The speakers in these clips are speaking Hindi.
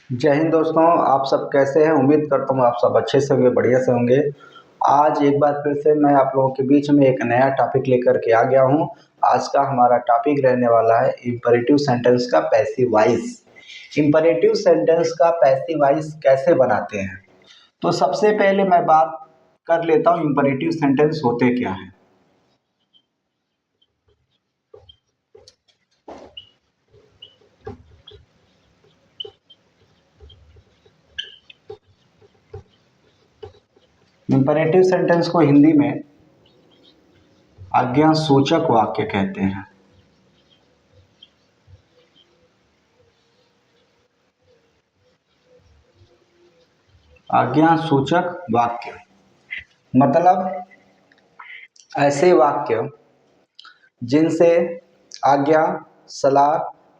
जय हिंद दोस्तों। आप सब कैसे हैं? उम्मीद करता हूँ आप सब अच्छे से होंगे, बढ़िया से होंगे। आज एक बार फिर से मैं आप लोगों के बीच में एक नया टॉपिक लेकर के आ गया हूँ। आज का हमारा टॉपिक रहने वाला है इम्परेटिव सेंटेंस का पैसिव वॉइस। इम्परेटिव सेंटेंस का पैसिव वॉइस कैसे बनाते हैं? तो सबसे पहले मैं बात कर लेता हूँ इम्परेटिव सेंटेंस होते क्या है। इम्परेटिव सेंटेंस को हिंदी में आज्ञा सूचक वाक्य कहते हैं। आज्ञा सूचक वाक्य मतलब ऐसे वाक्य जिनसे आज्ञा, सलाह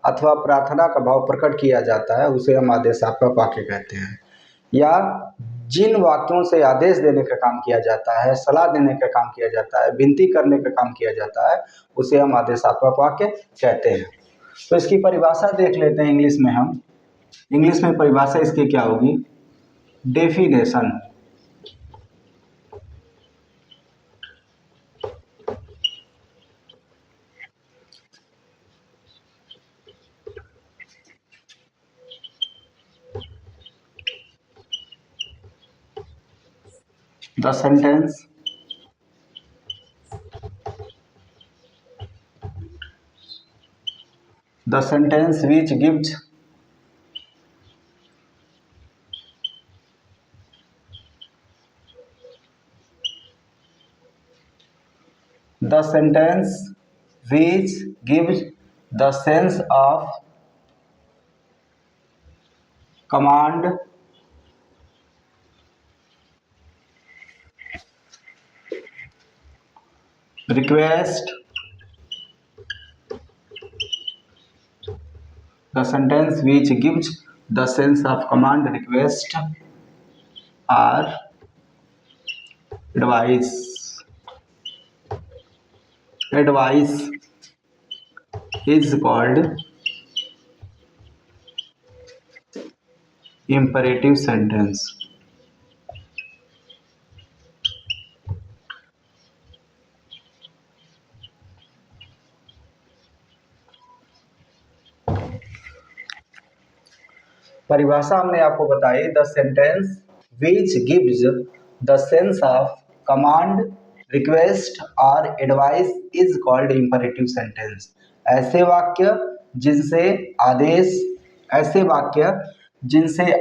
अथवा प्रार्थना का भाव प्रकट किया जाता है उसे हम आदेशात्मक वाक्य कहते हैं। या जिन वाक्यों से आदेश देने का काम किया जाता है, सलाह देने का काम किया जाता है, विनती करने का काम किया जाता है, उसे हम आदेशात्मक वाक्य कहते हैं। तो इसकी परिभाषा देख लेते हैं इंग्लिश में। हम इंग्लिश में परिभाषा इसकी क्या होगी? Definition. The sentence which gives the sentence which gives the sense of command, request. The sentence which gives the sense of command, request or advice is called imperative sentence. परिभाषा हमने आपको बताई, the sentence which gives the sense of command, request और advice is called imperative sentence. ऐसे वाक्य जिनसे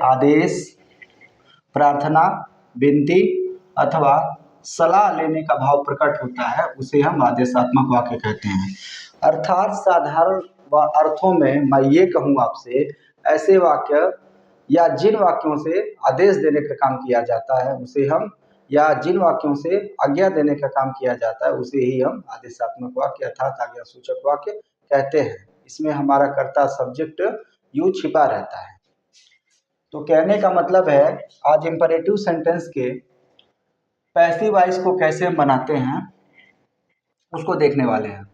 आदेश, प्रार्थना, विनती अथवा सलाह लेने का भाव प्रकट होता है उसे हम आदेशात्मक वाक्य कहते हैं। अर्थात साधारण अर्थों में मैं ये कहूँ आपसे, ऐसे वाक्य या जिन वाक्यों से आदेश देने का काम किया जाता है उसे हम, या जिन वाक्यों से आज्ञा देने का काम किया जाता है उसे ही हम आदेशात्मक वाक्य अर्थात आज्ञा सूचक वाक्य कहते हैं। इसमें हमारा कर्ता सब्जेक्ट यू छिपा रहता है। तो कहने का मतलब है आज इंपरेटिव सेंटेंस के पैसिव वॉइस को कैसे हम बनाते हैं उसको देखने वाले हैं।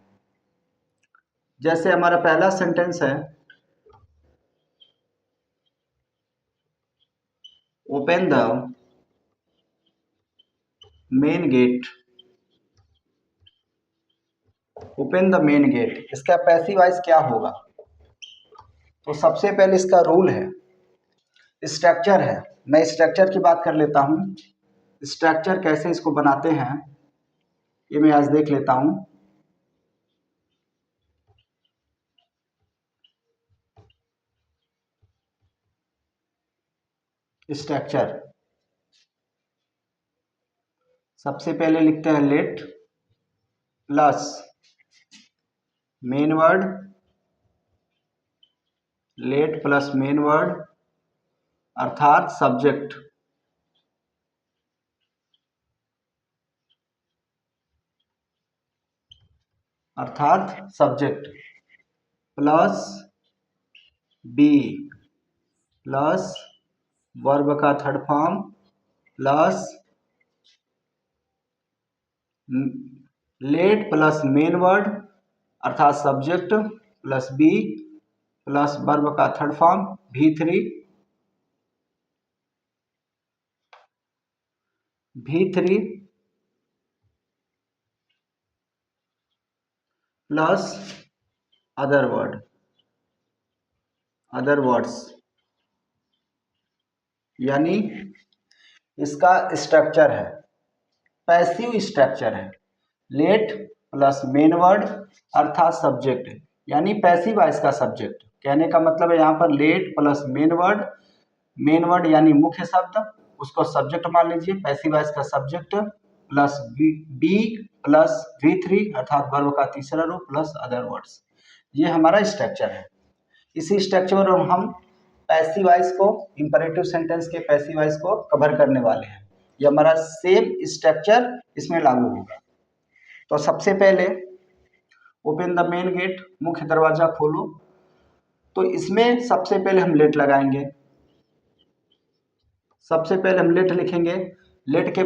जैसे हमारा पहला सेंटेंस है, open the main gate. Open the main gate, इसका पैसिव वॉइस क्या होगा? तो सबसे पहले इसका रूल है, स्ट्रक्चर है। मैं स्ट्रक्चर की बात कर लेता हूँ। स्ट्रक्चर कैसे इसको बनाते हैं ये मैं आज देख लेता हूँ। स्ट्रक्चर सबसे पहले लिखते हैं let plus main word, let plus main word अर्थात subject, plus B plus verb का third form plus let plus main word अर्थात subject plus B plus verb का third form V3 V3 plus other words, यानी इसका स्ट्रक्चर है, पैसिव स्ट्रक्चर है। लेट प्लस मेन वर्ड अर्थात सब्जेक्ट, यानी पैसिव वॉइस का सब्जेक्ट। कहने का मतलब है यहाँ पर लेट प्लस मेन वर्ड यानी मुख्य शब्द, उसको सब्जेक्ट मान लीजिए, पैसिव वॉइस का subject, plus B plus V3 अर्थात वर्ब का तीसरा रूप प्लस अदर वर्ड्स। ये हमारा स्ट्रक्चर है। इसी स्ट्रक्चर में हम पैसिव वॉइस को, इंपरेटिव सेंटेंस के पैसिव वॉइस को कवर करने वाले हैं। ये हमारा सेम स्ट्रक्चर इसमें लागू होगा। तो सबसे पहले ओपन द मेन गेट, मुख्य दरवाजा खोलो, तो इसमें सबसे पहले हम लेट लगाएंगे। सबसे पहले हम लेट लिखेंगे। लेट के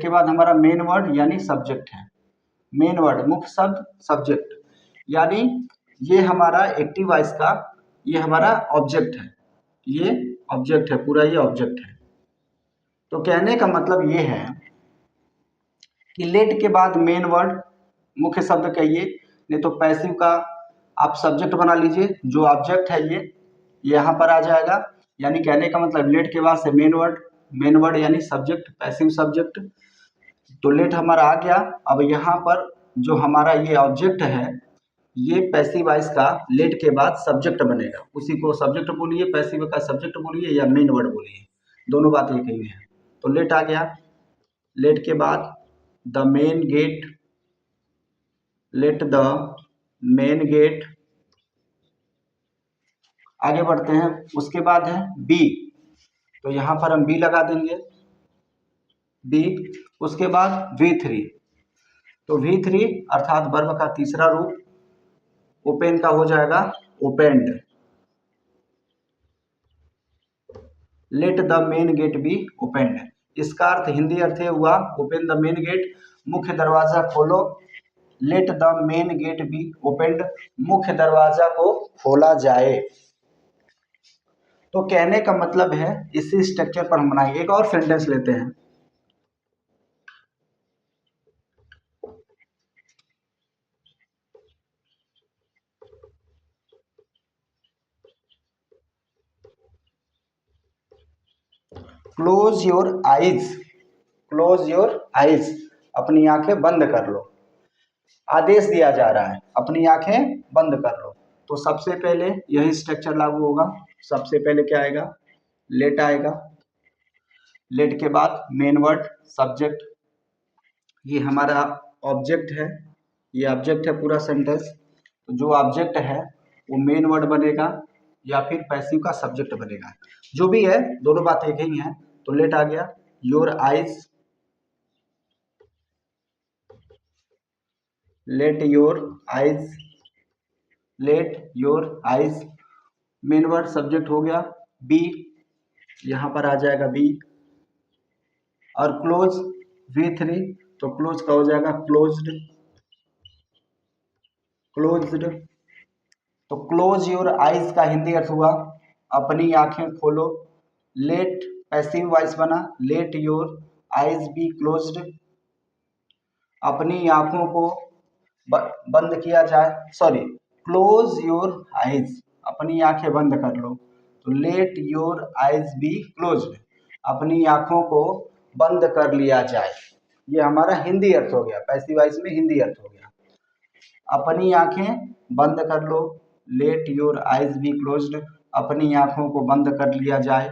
बाद हमारा मेन वर्ड यानी सब्जेक्ट है। मेन वर्ड मुख्य शब्द सब्जेक्ट, यानी ये हमारा एक्टिव वॉइस का ये हमारा ऑब्जेक्ट है। ये ऑब्जेक्ट है, पूरा ये ऑब्जेक्ट है। तो कहने का मतलब ये है कि लेट के बाद मेन वर्ड मुख्य शब्द कहिए, नहीं तो पैसिव का आप सब्जेक्ट बना लीजिए। जो ऑब्जेक्ट है ये यहाँ पर आ जाएगा। यानी कहने का मतलब लेट के बाद से मेन वर्ड यानी सब्जेक्ट, पैसिव सब्जेक्ट। तो लेट हमारा आ गया। अब यहाँ पर जो हमारा ये ऑब्जेक्ट है, ये पैसिव वॉइस का लेट के बाद सब्जेक्ट बनेगा। उसी को सब्जेक्ट बोलिए, पैसिव का सब्जेक्ट बोलिए या मेन वर्ड बोलिए, दोनों बात एक ही है। तो लेट आ गया। लेट के बाद the main gate, let the main gate. आगे बढ़ते हैं। उसके बाद है बी, तो यहाँ पर हम बी लगा देंगे, बी। उसके बाद V3, तो V3 अर्थात वर्ब का तीसरा रूप ओपन का हो जाएगा opened. Let the main gate be opened, इसका अर्थ हिंदी अर्थ हुआ ओपन द मेन गेट, मुख्य दरवाजा खोलो। Let the main gate be opened, मुख्य दरवाजा को खोला जाए। तो कहने का मतलब है इसी स्ट्रक्चर पर हम बनाएंगे। एक और सेंटेंस लेते हैं। Close your eyes, close your eyes, अपनी आंखें बंद कर लो। आदेश दिया जा रहा है, अपनी आंखें बंद कर लो। तो सबसे पहले यही स्ट्रक्चर लागू होगा। सबसे पहले क्या आएगा, लेट आएगा। लेट के बाद मेन वर्ड सब्जेक्ट, ये हमारा ऑब्जेक्ट है, ये ऑब्जेक्ट है पूरा सेंटेंस। तो जो ऑब्जेक्ट है वो मेन वर्ड बनेगा या फिर पैसिव का सब्जेक्ट बनेगा, जो भी है, दोनों बात एक ही है। तो लेट आ गया। Your eyes, late your eyes, late your eyes, main word subject हो गया। बी, यहाँ पर आ जाएगा बी। और क्लोज V3, तो क्लोज का हो जाएगा क्लोज्ड, क्लोज्ड। तो क्लोज योर आइज का हिंदी अर्थ हुआ अपनी आंखें खोलो। लेट पैसिव वॉइस बना, late your eyes be closed, अपनी आंखों को बंद किया जाए। सॉरी, क्लोज योर आइज, अपनी आंखें बंद कर लो। तो late your eyes be closed, अपनी आंखों को बंद कर लिया जाए। ये हमारा हिंदी अर्थ हो गया, पैसिव वॉइस में हिंदी अर्थ हो गया, अपनी आंखें बंद कर लो। Let your eyes be closed, अपनी आंखों को बंद कर लिया जाए।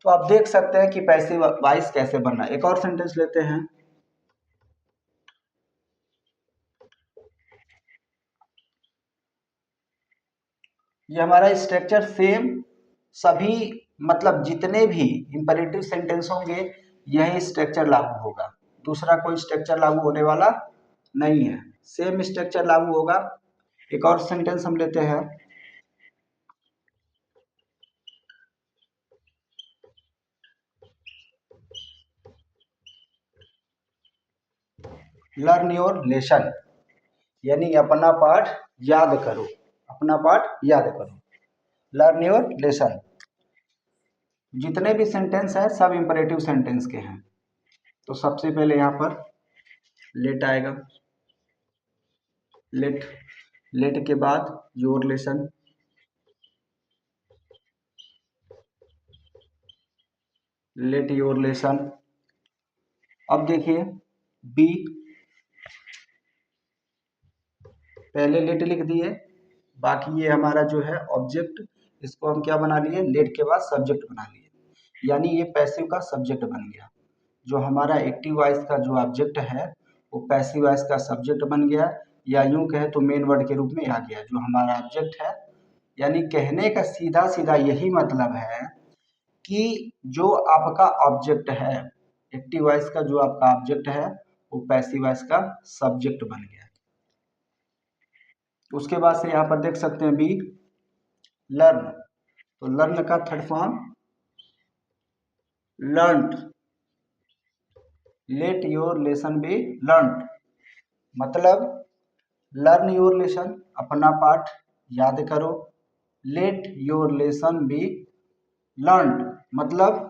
तो आप देख सकते हैं कि पैसिव वॉइस कैसे बनना है। एक और सेंटेंस लेते हैं। ये हमारा स्ट्रक्चर सेम, सभी मतलब जितने भी इंपरेटिव सेंटेंस होंगे यही स्ट्रक्चर लागू होगा, दूसरा कोई स्ट्रक्चर लागू होने वाला नहीं है, सेम स्ट्रक्चर लागू होगा। एक और सेंटेंस हम लेते हैं। लर्न योर लेसन, यानी अपना पाठ याद करो, अपना पाठ याद करो। लर्न योर लेसन, जितने भी सेंटेंस है सब इंपरेटिव सेंटेंस के हैं। तो सबसे पहले यहाँ पर लेट आएगा, लेट, लेट के बाद your lesson, let your lesson. अब देखिए बी, पहले लेट लिख दिए, बाकी ये हमारा जो है ऑब्जेक्ट, इसको हम क्या बना लिए, लेट के बाद सब्जेक्ट बना लिए, यानी ये पैसिव का सब्जेक्ट बन गया। जो हमारा एक्टिव वॉइस का जो ऑब्जेक्ट है वो पैसिव वॉइस का सब्जेक्ट बन गया, या यूं कहे तो मेन वर्ड के रूप में आ गया जो हमारा ऑब्जेक्ट है। यानी कहने का सीधा सीधा यही मतलब है कि जो आपका ऑब्जेक्ट है, एक्टिव वॉइस का जो आपका ऑब्जेक्ट है वो पैसिव वॉइस का सब्जेक्ट बन गया। उसके बाद से यहाँ पर देख सकते हैं बी, लर्न। तो लर्न का third form learned, let your lesson B learned, मतलब लर्न योर लेसन, अपना पाठ याद करो, let your lesson B learned, मतलब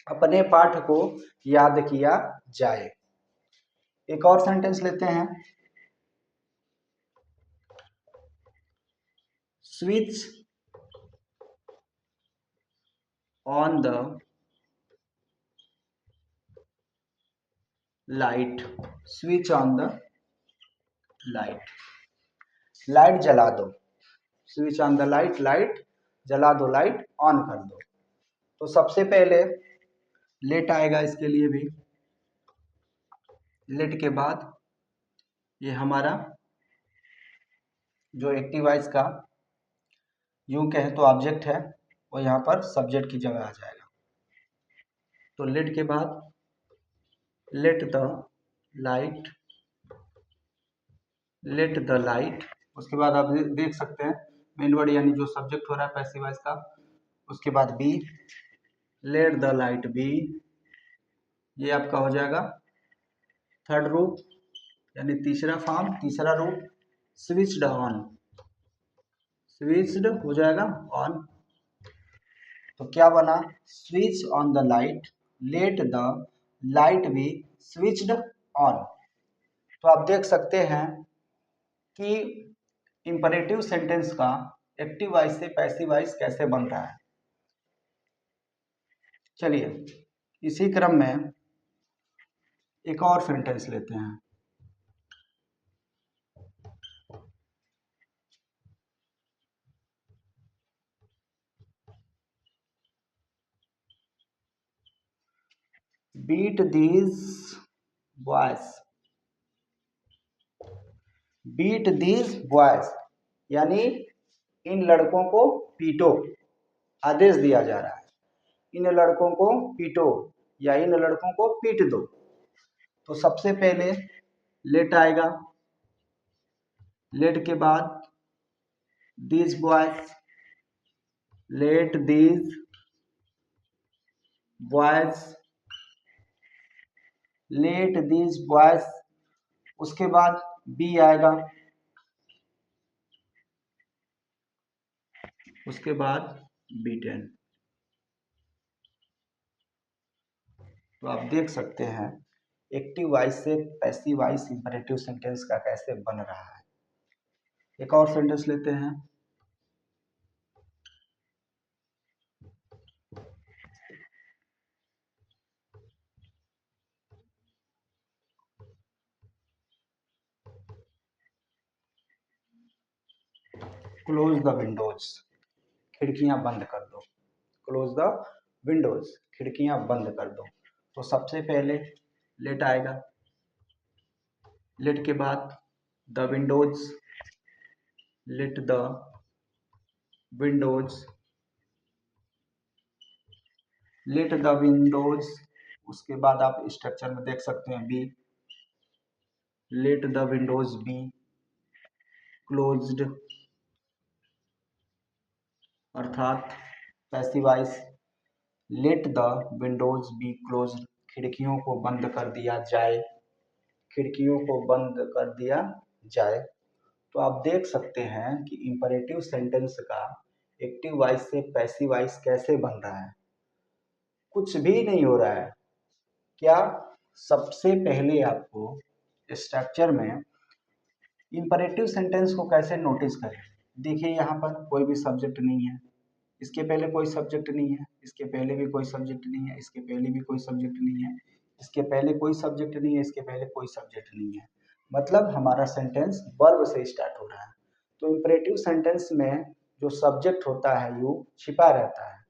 अपने पाठ को याद किया जाए। एक और सेंटेंस लेते हैं, switch on the light, switch on the light, light जला दो, switch on the light, light जला दो, लाइट ऑन कर दो। तो सबसे पहले लेट आएगा, इसके लिए भी लेट के बाद ये हमारा जो एक्टिव वॉइस का यूं कहें तो ऑब्जेक्ट है वो यहाँ पर सब्जेक्ट की जगह आ जाएगा। तो लेट के बाद late the light, late the light, उसके बाद आप देख सकते हैं मेन वर्ड यानी जो सब्जेक्ट हो रहा है पैसिव वॉइस का, उसके बाद be, let the light be, ये आपका हो जाएगा थर्ड रूप यानी तीसरा फॉर्म, तीसरा रूप, स्विच्ड ऑन, स्विच्ड हो जाएगा ऑन। तो क्या बना, switch on the light, late the light B switched on. तो आप देख सकते हैं कि इंपरेटिव सेंटेंस का एक्टिव वॉइस से पैसिव वॉइस कैसे बन रहा है। चलिए इसी क्रम में एक और सेंटेंस लेते हैं, beat these boys, beat these boys यानी इन लड़कों को पीटो, आदेश दिया जा रहा है, इन लड़कों को पीटो या इन लड़कों को पीट दो। तो सबसे पहले लेट आएगा, लेट के बाद these boys, let these boys, let these boys, उसके बाद बी आएगा, उसके बाद बीटेन। तो आप देख सकते हैं एक्टिव वॉइस से पैसिव वॉइस इंपरेटिव सेंटेंस का कैसे बन रहा है। एक और सेंटेंस लेते हैं, क्लोज द विंडोज, खिड़कियां बंद कर दो, क्लोज द विंडोज, खिड़कियां बंद कर दो। तो सबसे पहले लेट आएगा, लेट के बाद the windows, let the windows, let the windows, उसके बाद आप स्ट्रक्चर में देख सकते हैं be, let the windows be closed, अर्थात passive voice, let the windows be closed, खिड़कियों को बंद कर दिया जाए, खिड़कियों को बंद कर दिया जाए। तो आप देख सकते हैं कि इंपरेटिव सेंटेंस का एक्टिव वॉइस से पैसिव वॉइस कैसे बन रहा है? कुछ भी नहीं हो रहा है। क्या? सबसे पहले आपको स्ट्रक्चर में इंपरेटिव सेंटेंस को कैसे नोटिस करें? देखिए यहाँ पर कोई भी सब्जेक्ट नहीं है, इसके पहले कोई सब्जेक्ट नहीं है, इसके पहले भी कोई सब्जेक्ट नहीं है, इसके पहले भी कोई सब्जेक्ट नहीं है, इसके पहले कोई सब्जेक्ट नहीं है, इसके पहले कोई सब्जेक्ट नहीं है। मतलब हमारा सेंटेंस वर्ब से स्टार्ट हो रहा है। तो इंपरेटिव सेंटेंस में जो सब्जेक्ट होता है यू छिपा रहता है।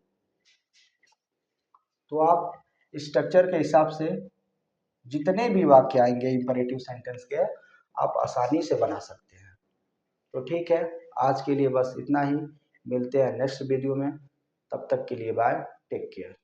तो आप स्ट्रक्चर के हिसाब से जितने भी वाक्य आएंगे इंपरेटिव सेंटेंस के आप आसानी से बना सकते हैं। तो ठीक है, आज के लिए बस इतना ही। मिलते हैं नेक्स्ट वीडियो में। तब तक के लिए बाय, टेक केयर।